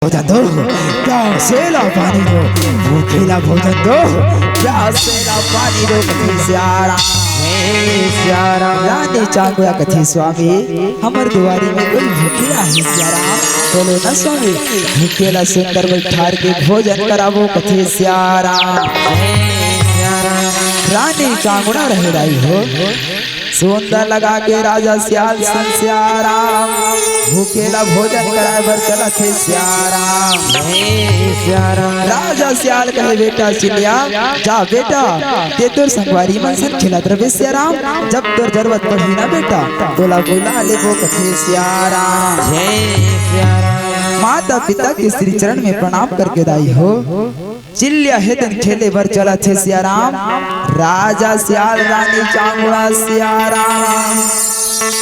भोजन दो, प्यासेला पानी दो, भूखेला भोजन दो, प्यासेला पानी दो। कथी श्यारा रानी चांगुड़ा कथी स्वामी हमर दुआरी में कोई भूखेला है श्यारा। बोलो ना स्वामी भूखेला सुंदर बैठार के भोजन करावो। कथी श्यारा रानी चांगुड़ा रह रही हो सुंदर लगा के राजा सियाल श्यारा भूखेला भोजन कराए बर चला थे श्यारा। राजा सियाल कहे बेटा सिलिया जा बेटा ते तोर संगवारी मन सन खिलात रहे श्याराम। जब तोर जरूरत पड़ी ना बेटा तोला बोला ले वो कथे श्यारा। माता पिता के श्री चरण में प्रणाम करके दाई हो चिल्लिया हेतन खेले बर चला थे श्याराम। राजा सियाल रानी चांगुड़ा श्याराम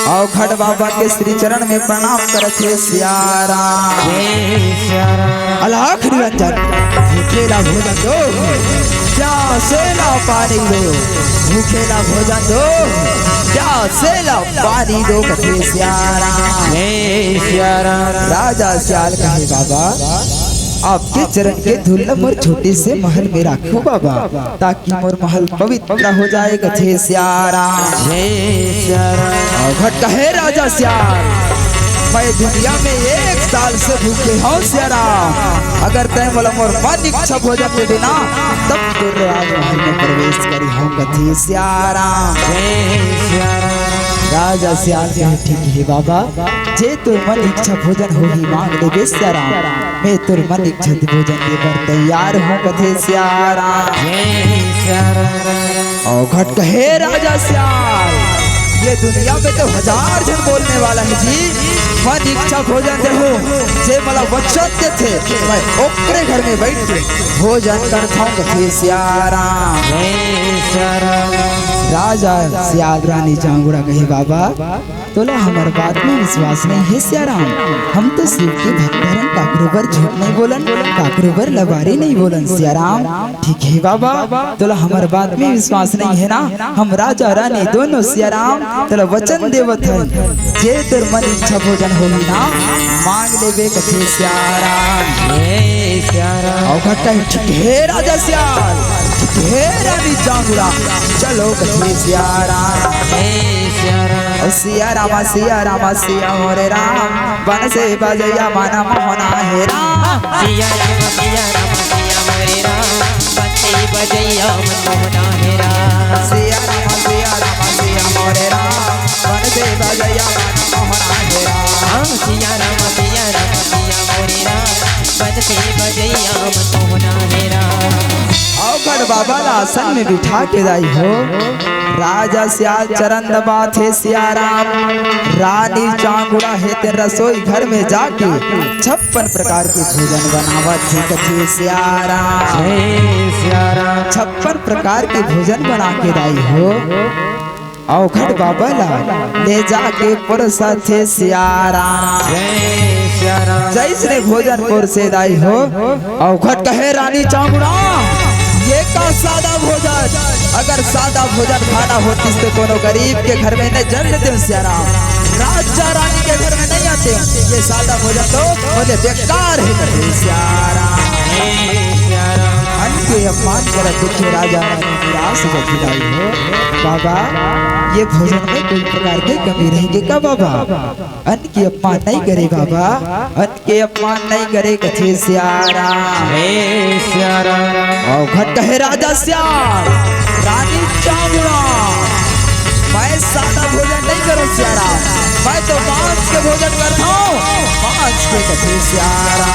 और खड़ बाबा के श्री चरण में प्रणाम करते श्यारा। अलख निरंजन भूखेला भोजन दो, प्यासेला पानी दो, भूखेला भोजन दो, प्यासेला पानी दो। कथे श्यारा राजा सियाल कहे बाबा आपके चरण के धूल मोर छोटे से महल में रखो बाबा ताकि मोर महल पवित्र हो जाए। कथे श्यारा घट कहे राजा श्याल मैं दुनिया में 1 साल से भूखे हूँ श्यारा। अगर तय बोला मोर मन इच्छा भोजन दे देना तब तो राजमहल में प्रवेश करी हूँ। कथे श्यारा राजा श्याल कहे ठीक है बाबा जे तोर मन इच्छा भोजन हो ही मांग ले श्यारा। मैं तोर मन इच्छा भोजन दे पर तैयार हूँ। कथे श्यारा और घट कहे राजा श्याल ये दुनिया में तो 1000 जन बोलने वाला है जी मन इच्छा भोजन दे हो जे मला वचन दे थे मैं ओकरे घर में बैठ के भोजन करता हूँ। कथे श्यारा राजा सियाल रानी चांगुड़ा कहे बाबा तोला हमार बात में विश्वास नहीं है श्याराम। हम तो शिव के भक्त हरन काकरोबर झूठ नहीं बोलन काकरोबर लबारी नहीं बोलन श्याराम। ठीक है बाबा तोला हमार बात में विश्वास नहीं है ना हम राजा रानी दोनों श्याराम तोला वचन देवत है जे तोर मन इच्छा भोजन होगी ना मांग लेबे। कथे श्यारा और घटा ठीक है राजा सियाल ठीक है रानी चांगुड़ा चलो। कथे श्यारा सिया रामा सिया मोरे राम बन से बजैया माना मोहना है राम। सिया रामा सिया मोरे राम बन से बजैया मोहना है राम। सिया रामा सिया मोरे राम बन से बजैया माना मोहना है राम। सिया रामा सिया मोरे राम बन से बजैया मोहना है राम। औगढ़ बाबा आसन में बिठा के दाई हो राजा सियाल चरण दबा थे श्याराम। रानी चांगुड़ा है ते रसोई घर में जाके 56 प्रकार के भोजन बनावत थे। कथे श्यारा 56 प्रकार के भोजन बना के लाई हो औघड़ बाबा ले जाके पुरसा थे श्यारा। जैसे भोजन पुरसे दाई हो औघड़ कहे रानी चांगुड़ा ये का सादा भोजन अगर सादा भोजन खाना होती तो कोनो गरीब के घर में न जन्म दे श्यारा। राजा रानी के घर में नहीं आते ये सादा भोजन तो बोले बेकार है। कथे श्यारा अन्न के अपमान कर दुखे राजा रानी निराश हो खिलाई हो बाबा ये भोजन में कोई प्रकार की कमी रहेगी का बाबा अन्न की अपमान नहीं करे बाबा अन्न के अपमान नहीं करे। कथे श्यारा और घट कहे राजा श्याल रानी चांगुड़ा मैं सादा भोजन नहीं करूं श्यारा मैं तो मांस के भोजन करता हूँ मांस के। कथे श्यारा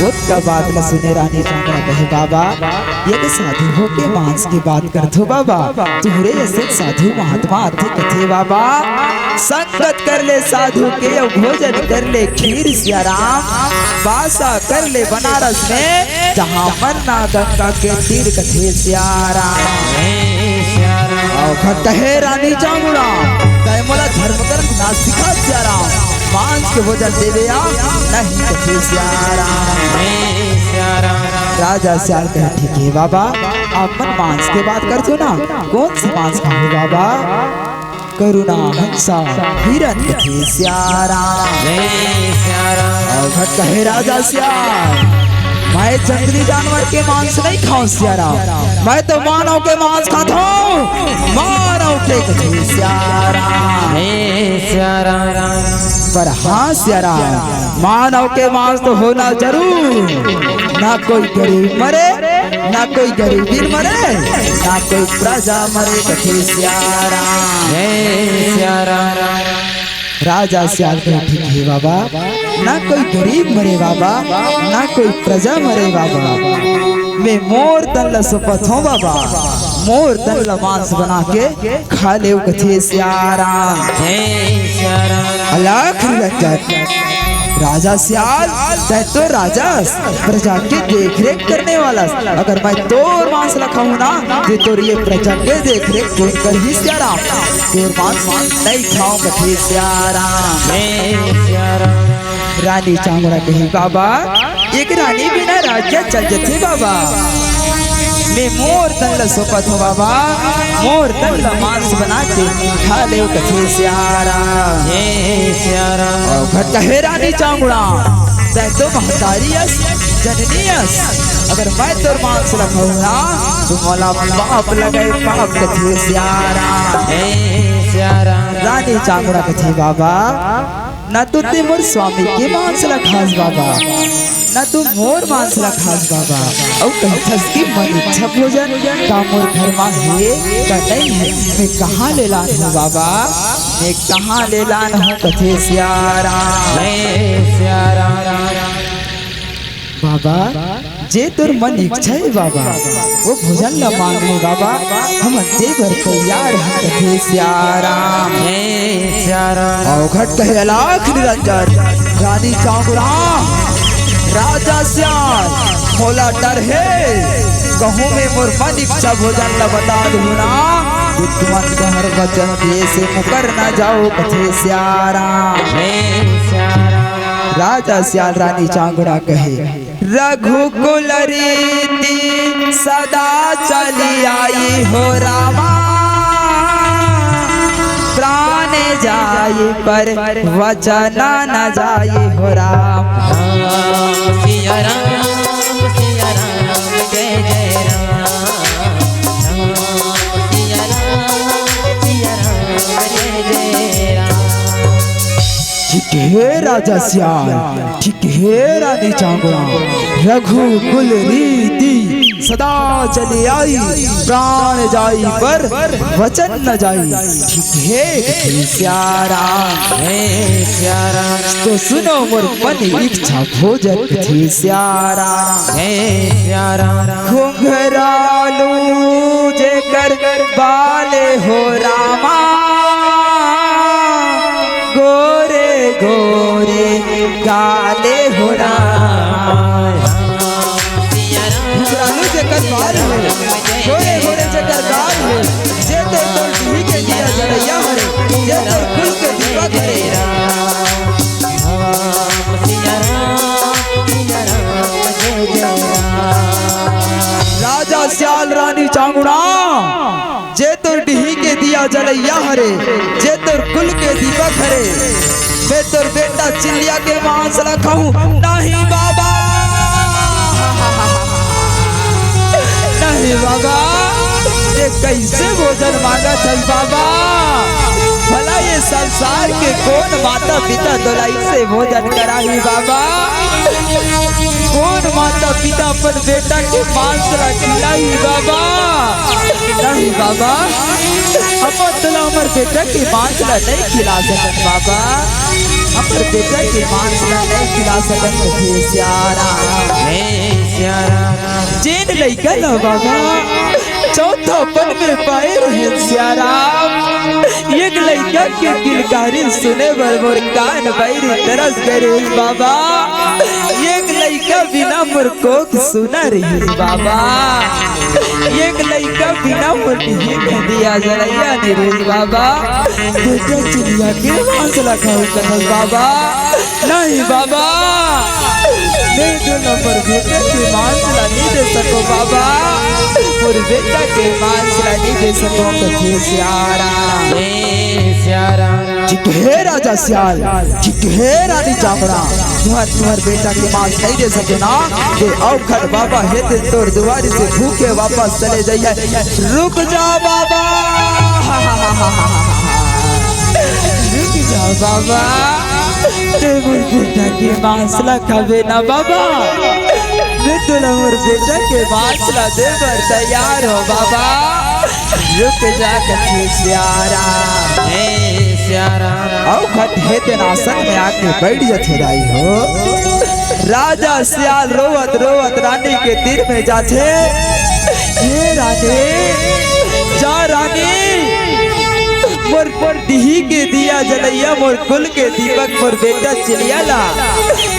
उसका बात न सुने रानी चांगुड़ा कहे बाबा ये तो साधु हो के मांस की बात कर दो बाबा तुम्हारे ऐसे साधु महात्मा आते कथे बाबा संगत कर ले साधु के भोजन कर ले खीर श्याराम बासा कर ले बनारस में जहाँ मरना गंगा के तीर। कथे श्यारा कहे रानी चांगुड़ा कहे मोला धर्म कर्म ना सिखा श्याराम मांस के भोजन देवे या नहीं। कथे श्यारा राजा श्याल कहे ठीक है बाबा आप मन मांस के बात करते हो ना कौन सी मांस खाओ बाबा करुणा हंसा हिरन कथे सियाराम। जय सिया राम। अवघट कहे राजा सियाल, मैं जंगली जानवर के मांस नहीं खाऊं सियाराम, मैं तो मानव के मांस खाता हूँ, मानव के कथे सियाराम। जय सिया राम। पर हाँ सियाराम, मानव के मांस तो होना जरूर, ना कोई गरीब मरे, ना कोई गरीबीर मरे, ना कोई प्रजा मरे कथे सियाराम। जय सिया राम। राजा सियाल कहे ठीक है बाबा, ना कोई गरीब मरे बाबा, ना कोई प्रजा मरे बाबा, मैं मोर तन सुपथ हूँ बाबा, मोर तन मांस बना के खा ले कथे सियाराम। जय सिया राम। अलख निरंजन राजा सियाल, तै तो राजा प्रजा की देख रेख करने वाला, अगर मैं तोर मांस रखा हूँ ना तो तोर ये प्रजा के देख रेख कौन कर ही सियाराम, तोर मांस नहीं खाऊं कथे सियाराम। जय सिया राम। रानी चांगुड़ा कही बाबा, एक रानी बिना राज्य चल जथे बाबा, मैं मोर तन सोपत हूँ बाबा, मोर तन मांस बना के खा ले कथे सियाराम। जय सिया राम। घट कहे रानी चांगुड़ा, तै तो महतारी यस जननी यस, अगर मैं तोर मांस रखूँ ना तो मोला पाप लगे पाप कथे सियाराम। जय सिया राम। रानी चांगुड़ा कथे बाबा, ना तो ते मोर स्वामी के मांस खास बाबा, ना तू मोर मांस खास बाबा, और कहथस की मन इच्छा भोजन का मोर घर में है का नहीं है, मैं कहाँ ले लान हूँ बाबा, मैं कहाँ ले लान हूँ कथे सियाराम। जय सिया राम। बाबा जे तोर मन इच्छा है बाबा, वो भोजन ला मांग ले बाबा, हम देवर तैयार हैं कथे सियाराम। जय सिया राम। अवघट कहे अलख निरंजन रानी चांगुड़ा, राजा सियाल मोला डर है, कहूँ में मोर मन इच्छा भोजन ला बता दूँ ना, विद्वान कहर वचन दिए से मुकर न जाओ कथे सियाराम। जय सिया राम। राजा सियाल रानी चांगुड़ा कहे, रघुकुल रीति सदा चली आई हो रामा, प्राण जाई पर वचन न जाई हो राम। सिया राम। सिया राम। जय जय राम। सिया राम। सिया राम। जय जय राम। ठीक है राजा सियाल, ठीक है रानी चांगुड़ा, रघुकुल रीति सदा चली आई, प्राण जाई पर वचन न जाई, ठीक है कथे सियाराम। जय सिया राम। तो सुनो मोर मन इच्छा भोजन कथे सियाराम। जय सिया राम। घुंघरालू जेकर बाले हो रामा, गोरे गोरे गाले हो राम। घुंघरालू जेकर बाल हो, गोरे गोरे जेकर गाल हो, जे तो ढूढ़ी के दिया जड़ैया हरे, जे तो फूल के दीपक हरे। राजा सियाल रानी चांगुड़ा, जे तोर डिही के दिया जलैया हरे, जे तोर कुल के दीपक हरे, मैं तोर बेटा चिड़िया के मांस रखाऊं नहीं बाबा, नहीं बाबा, ये कैसे भोजन मांगा था बाबा, भला ये संसार के कौन माता पिता दोलाई से भोजन कराई बाबा, कौन माता पिता अपन बेटा के मांस खिलाई बाबा, नहीं बाबा, हम तो हमारे बेटा के मांस नहीं खिला सकत बाबा, हमारे बेटा के मांस नहीं खिला सकत थे सियाराम, जेन लइका ना बाबा चौथा पन में पाए रहे सियाराम, एक लइका के किलकारी सुने बर मोर कान बैरी तरस गए बाबा, एक लइका बिना मोर कोख सुना रही बाबा, एक लइका बिना मोर दिया जलैया निरेश बाबा, बेटा चिड़िया के मांस रखा कनस बाबा, नहीं बाबा, मैं दोनों पर बेटा के मांसला नहीं दे सको बाबा, और बेटा के मांसला नहीं दे सको कथे सियारा ठीक है राजा सियाल, ठीक है रानी चामुंडा, तुम्हार बेटा के मांस नहीं दे सके ना तो औखड़ बाबा है तोर दुआरी से भूखे वापस चले जाइए। रुक जाओ बाबा, रुक जाओ बाबा, मोर बेटा के मांसला खावे ना बाबा, मैं तोला मोर बेटा के मांसला देवर तैयार हो बाबा। रुक जा कथे सियारा औखट है तेन आसन में आके बैठ जाते राई हो। राजा सियाल रोवत रोवत रानी के तीर में जाते, ये रानी जा रानी, मोर दिही के दिया जलैया, मोर कुल के दीपक, मोर बेटा चिलिया ला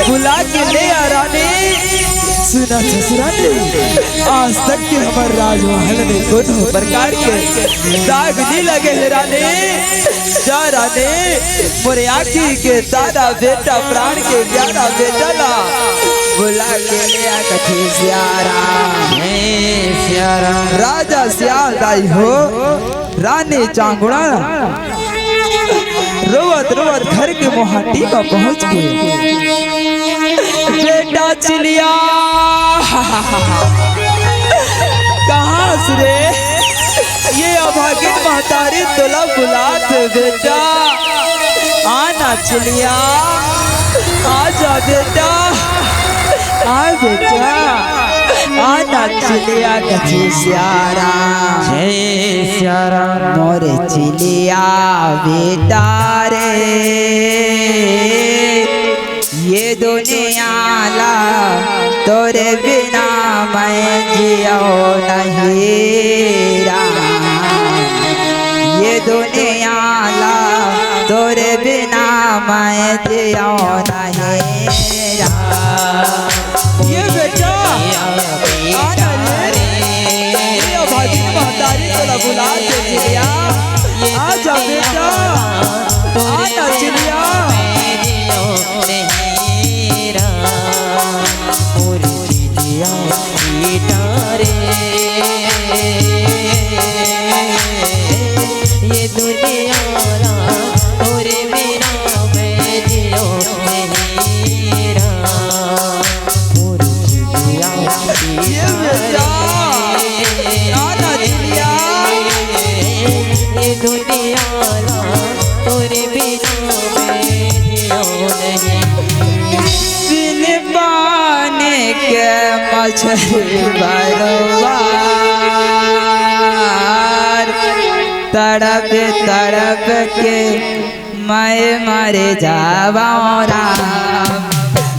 बुला के ले आ रानी। सुना ससुराली, आज तक के हमार राजमहल में कोनो प्रकार के दाग नहीं लगे है रानी। जा रानी, मोरे आँखी के तारा बेटा, प्राण के प्यारा बेटा ला बुला के ले आ कथे सियारा राजा सियाल दाई हो। रानी चांगुड़ा रोवत रोवत घर के मोहाटी में पहुंच गए। बेटा चिलिया कहाँ से रे, ये अभागिन महतारी तोला बुलात बेटा, आना चिलिया, आजा बेटा, आ बेटा, आना चिलिया कथे सियारा मोरे चिलिया बेटा रे, ये दुनिया ला तोरे बिना मैं जियो नहीं राम, ये दुनिया ला तोरे बिना मैं जियो नहीं राम। ये बेटा महतारी तोला बुला के चिलिया, आजा बेटा, आना चिलिया। ये दुनिया तोरे बिना मैं जियो नहीं राम, ये बेटा आना चिलिया, ये दुनिया तोरे बिना मैं जियो नहीं। बिन पानी के मछली बरबार, तड़प तड़प के मैं मर जावा राम।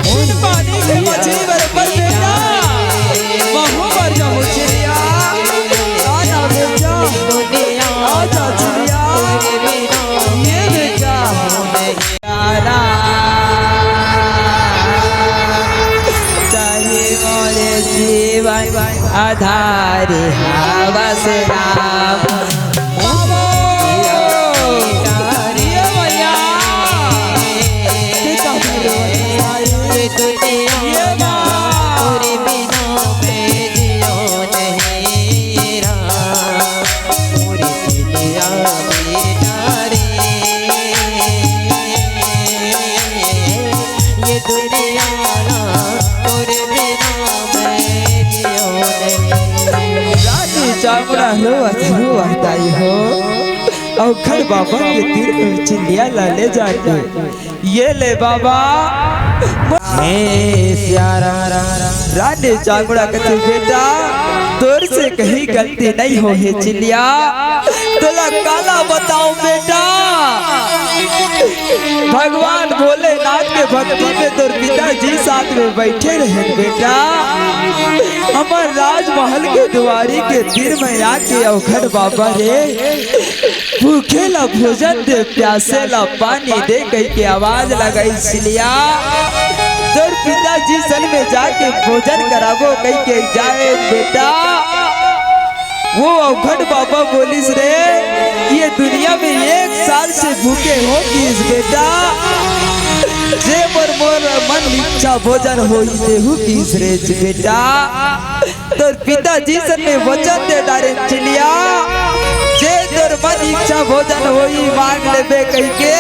बिन पानी के मछली बरबार बेटा, महू मर जाऊं चिड़िया, आना बेटा, आजा चिड़िया, ये बेटा जीवन आधार हवस राम। चामुंडा रोवत आई हो, औखड़ बाबा के तीर में चिलिया ला ले जाके, ये ले बाबा। रानी चामुंडा कहते बेटा तोर से कहीं गलती नहीं हो है चिलिया, तोला काला बताऊं बेटा, भगवान भोलेनाथ के भक्ति में तोर पिताजी साथ में बैठे रहे बेटा। हमार राजमहल के दुआरी के तीर में आके औखड़ बाबा रे भूखे ला भोजन दे, प्यासे ला पानी दे कह के आवाज लगाई चिलिया। तोर पिताजी सन में जाके भोजन कराबो कह के जाए बेटा। वो औखड़ बाबा बोलिस रे ये दुनिया में 1 साल से भूखे हो किस बेटा, जे मोर मोर मन इच्छा भोजन होई देहु की श्रेष्ठ बेटा तोर पिताजी सन में वचन दे डारे चिलिया जे तोर मन इच्छा भोजन होई मांग लेबे कह के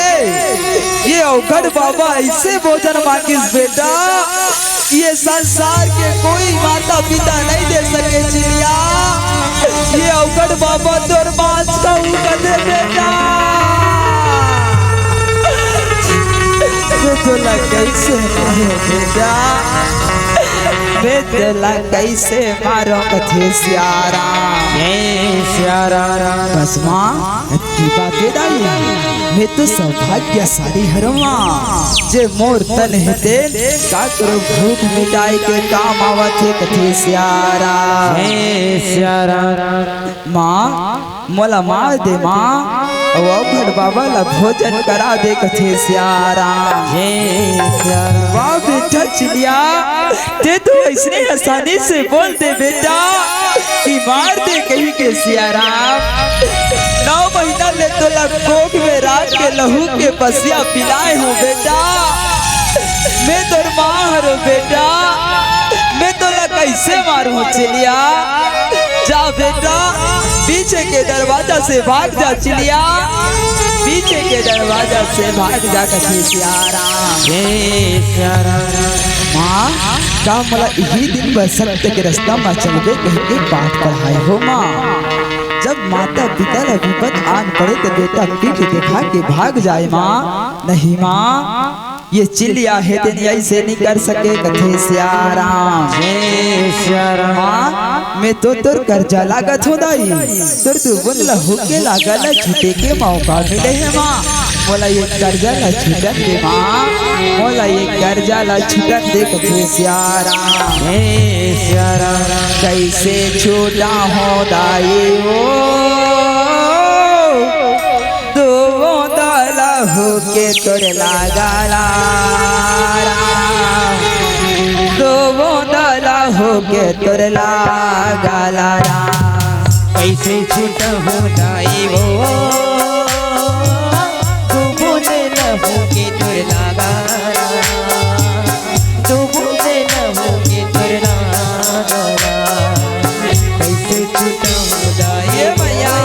ये अवघड़ बाबा ऐसे भोजन मांगिस बेटा ये संसार के कोई माता पिता नहीं दे सके चिलिया ये अवघड़ बाबा तोर मांस का दे बेटा तोला कैसे मारो बेटा मैं तोला कैसे मारो कथे सियारा बस माँ की बातें डाली मैं तो सौभाग्यशाली हरवा जे मोर तन हेते का करो भूख मिटाई के काम आवत है कथे सियारा माँ मोला मार दे माँ अवघड़ बाबा ला भोजन करा दे कथे सियारा वाह बेटा चिड़िया ते तो इसने आसानी से बोल दे बेटा कि मार दे कहीं के सियारा 9 महीना ले तो कोख में रात के लहू के बसिया पिलाए हो बेटा मैं तो माँ हरो बेटा मैं तो कैसे मारू चिड़िया जा बेटा पीछे के दरवाजा से भाग जा चिड़िया पीछे के दरवाजा से भाग जा कथे सियारा माँ का मला यही दिन बस सत्य के रास्ता में चलबे कह के पाठ पढ़ाई हो माँ जब माता पिता ला विपद आन पड़े तो बेटा पीठ दिखा के भाग जाए माँ नहीं माँ ये चिड़िया है दिन ऐसे नहीं कर सके कथे सियारा माँ मैं तो तोर कर्जा लागत हो दाई तोर तू बोल होके लागल छूटे के मौका मिले है माँ बोला ये कर्जा ला छूटन दे माँ बोला ये कर्जा ला छूटन दे कथे सियारा कैसे छूटा हो दाई हो होके तोर लागला दो बोंदला होके तोर लागला कैसे छूट हो जाई वो दो बोंदला होके तोर लागला दो बोंदला होके तोर लागला कैसे छूट हो जाई मैया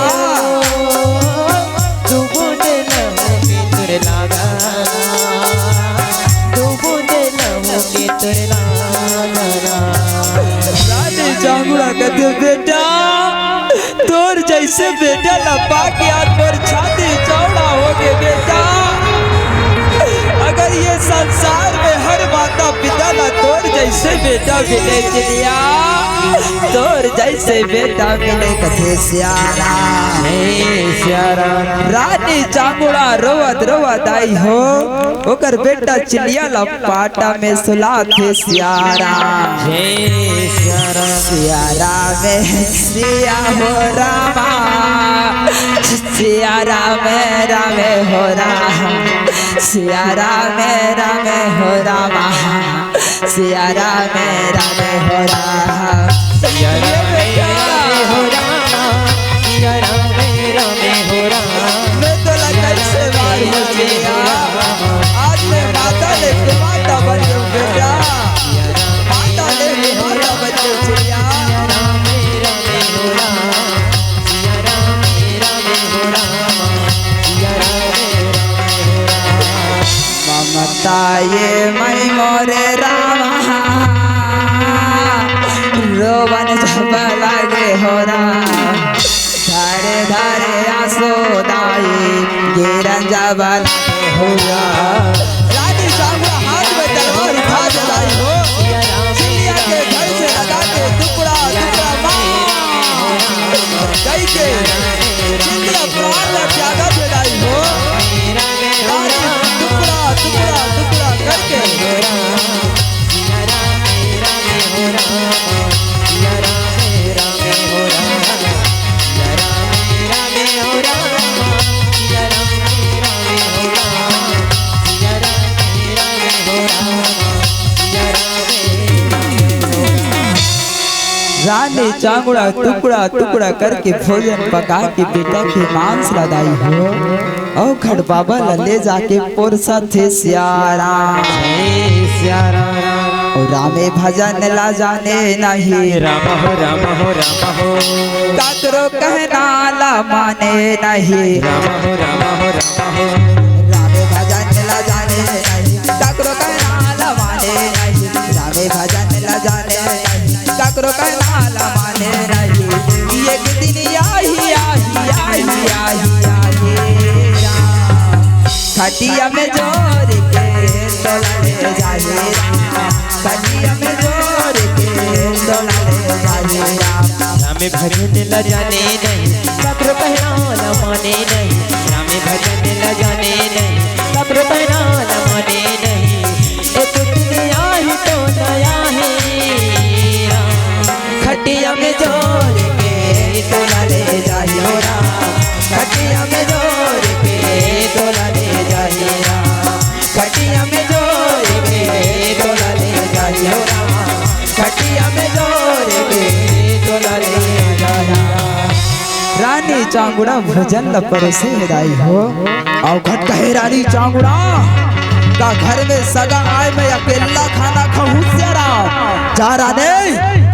बेटा तोर जैसे बेटा लपा के आज पर छाती चौड़ा हो गए बेटा अगर ये संसार में हर माता पिता ना तोर जैसे बेटा मिले चिड़िया तोर जैसे बेटा मिले कथे सियारा रानी चामुड़ा रोवत रोवत आई हो ओकर बेटा चिड़िया ला पाटा में सुला थे सियारा सियारा में सिया हो रामा सियारा में रामे हो रामा सियारा में रामे हो रामा सियारा में रामे हो रामा सियारा में रामे हो रामा सियारा में रामे हो रामा मैं तो कैसे मारू चिड़िया आज मैं माता ले माता बन जाऊं बेटा माता ले माता बन जाऊं चिड़िया ममता ये मई मोरे रामा रोवन जब लागे हो धारे धारे आंसू दाई गिरन जब लागे हो रानी चामुड़ा हाथ में तलवार उठा जलाई हो चिड़िया के घर से लगा के टुकड़ा टुकड़ा मार गई के चिड़िया प्राण में त्यागा जलाई हो टुकड़ा टुकड़ा टुकड़ा करके रानी चांगुड़ा टुकड़ा टुकड़ा करके भोजन पका के बेटा के मांस लदाई हो और खड़ बाबा ले जाके पोरसा थे सियारा और रामे भजन ला जाने नहीं राम हो राम हो राम हो काकरो कहना ला माने नहीं राम हो राम हो राम हो रामे भजन ला जाने नहीं काकरो कहना ला माने नहीं रामे भजन ला जाने नहीं काकरो कहना ला माने नहीं एक दिन आही आही आही आही आही खटिया में जोर के तोला ले जाए खटिया में जोर के तोला ले जाए रामे भजन ला जाने नहीं काकरो कहना ला माने नहीं रामे भजन ला जाने नहीं काकरो कहना ला माने नहीं एक दिन आही तो नया है खटिया में जोर के तोला ले जाए खटिया में जोर के तोला ले जाए खटिया में जोर के तोला ले जाए खटिया में जोर के तोला ले जाए रानी चांगुड़ा भोजन ल परोसे हिदाई हो और घट कहे रानी चांगुड़ा का घर में सगा आए मैं अकेला खाना खाऊं सियारा जा राने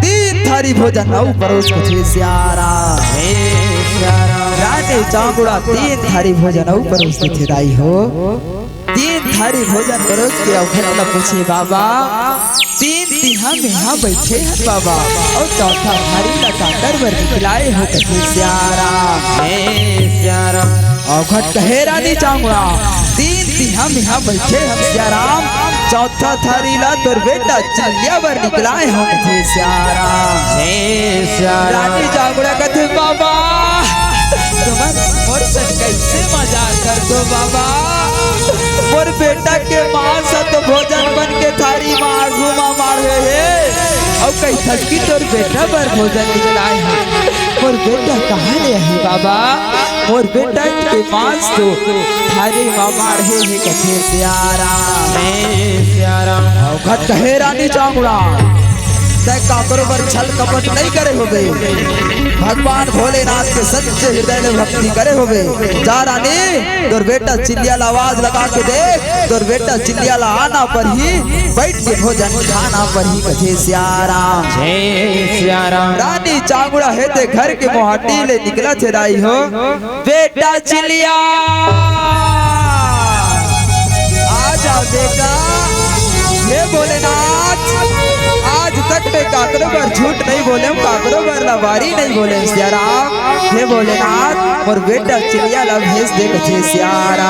तीन थारी भोजन औ परोस के सियारा रानी चांगुड़ा तीन थारी भोजन औ परोस के दाई हो तीन थारी भोजन परोस के औखला पूछे बाबा तीन तिहा में यहाँ बैठे हैं बाबा और चौथा थारी लगाकर वर खिलाए हो कथे सियारा और घट कहे रानी चांगुड़ा तीन तिहा में यहाँ बैठे हम सियाराम चौथा थारी ला तोर बेटा चलिया वर निकलाए हो कथे सियारा रानी चांगुड़ा कथे बाबा तुम्हारे मोर से कैसे मजाक कर दो बाबा मोर बेटा के मांस तो भोजन बन के थारी मार घुमा मारे है और कई थकी तोर बेटा पर भोजन निकलाए हैं मोर बेटा कहाँ ले है बाबा मोर बेटा के मांस तो थारी मार मारे है कथे सियारा और घट कहे रानी चांगुड़ा तय काकरो पर छल कपट नहीं करे होबे भगवान भोलेनाथ के सच्चे हृदय में भक्ति करे होबे जा रानी तोर बेटा चिल्लियाला आवाज लगा के देख तोर बेटा चिल्लियाला आना पर ही बैठ के भोजन खाना पर ही कथे सियारा रानी चांगुड़ा है ते घर के मोहाटी ले निकला थे राई हो बेटा चिल्लिया आजा बेटा हे भोलेनाथ आज तक मैं काकरो पर झूठ नहीं बोले काकरो पर लवारी नहीं बोले सियाराम हे भोलेनाथ और बेटा चिड़िया ला भेज दे कथे सियारा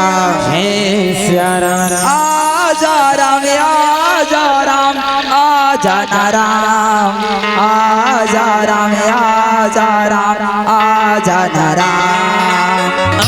आजा राम आजा राम आजा नाराम आजा राम आजा राम आजा नाराम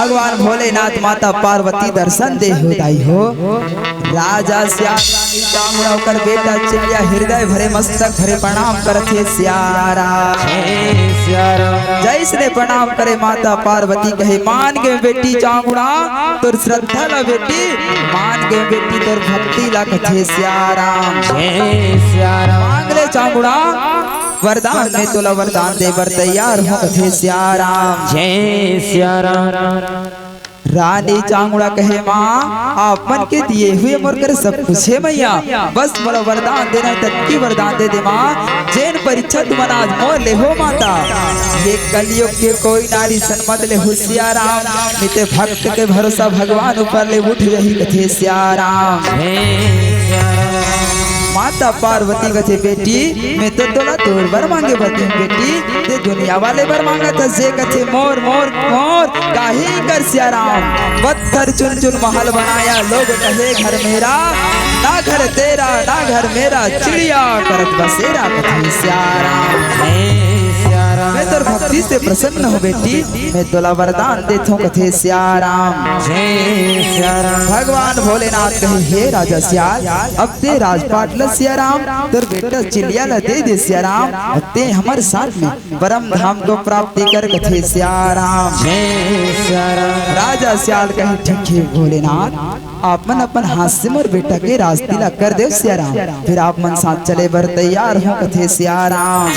भगवान भोलेनाथ माता पार्वती दर्शन दे होताई हो। राजा श्याम रानी जांगुड़ा ओकर बेटा चिल्लिया हृदय भरे मस्तक भरे प्रणाम करथे सियारा। जैसने प्रणाम करे माता पार्वती कहे मान गे बेटी जांगुड़ा तोर श्रद्धा ला बेटी, मान गे बेटी तोर भक्ति ला कथे सियाराम। मांग ले जांगुड़ा वरदान में तोला वरदान दे बर तैयार हो कथे सियाराम। जय सियाराम। रानी चांगुड़ा कहे माँ आप मन के दिए हुए मोर कर सब कुछ है मैया, बस मोला वरदान देना तत्की वरदान दे दे माँ। जैन परीक्षा तुम आज मोर ले हो माता, ये कलयुग के कोई नारी सन्मत ले हो सियाराम। मिते भक्त के भरोसा भगवान ऊपर ले उठ रही कथे सियाराम। माता पार्वती कथे बेटी मैं तो तोला तोर बर मांगे बती बेटी, ते दुनिया वाले बर मांगा था जे कथे मोर मोर मोर काहे कर सियाराम। पत्थर चुन चुन महल बनाया लोग कहे घर मेरा, ना घर तेरा ना घर मेरा चिड़िया करत बसेरा कथे सियाराम। मैं तोर भक्ति से प्रसन्न हो बेटी, मैं तोला वरदान देता हूँ कथे सियाराम। भगवान भोलेनाथ कहे हे राजा सियाल अब ते राजपाट ला सियाराम, तोर बेटा चिड़िया ला दे दे सियाराम। अब ते हमारे साथ में परम धाम को प्राप्ति कर कथे सियाराम। राजा सियाल कहे ठीक है भोलेनाथ आप मन अपन हाथ से मोर बेटा के रास्ते ला कर दे सियाराम, फिर आप मन साथ चले बर तैयार हो कथे सियाराम।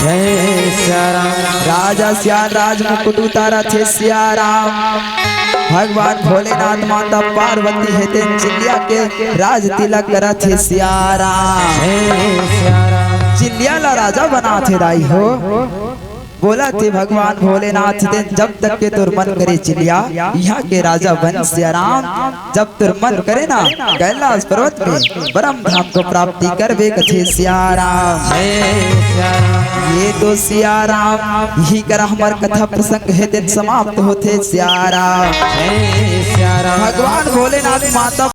राजा सियाल राज मुकुट उतारा थे सियाराम। भगवान भोलेनाथ माता पार्वती है ते चिल्लिया के राज तिलक करा थे सियाराम। चिल्लिया ला राजा बना थे दाई हो, बोला थे भगवान भोलेनाथ ते जब तक के तोर मन करे चिल्लिया यहाँ के राजा बन सियाराम। जब तोर मन करे ना कैलाश पर्वत में परम धाम को प्राप्ति करबे कथे सियाराम। ये तो सियाराम यही कर हमार कथा प्रसंग है दिन समाप्त होते सियाराम। भगवान भोलेनाथ माता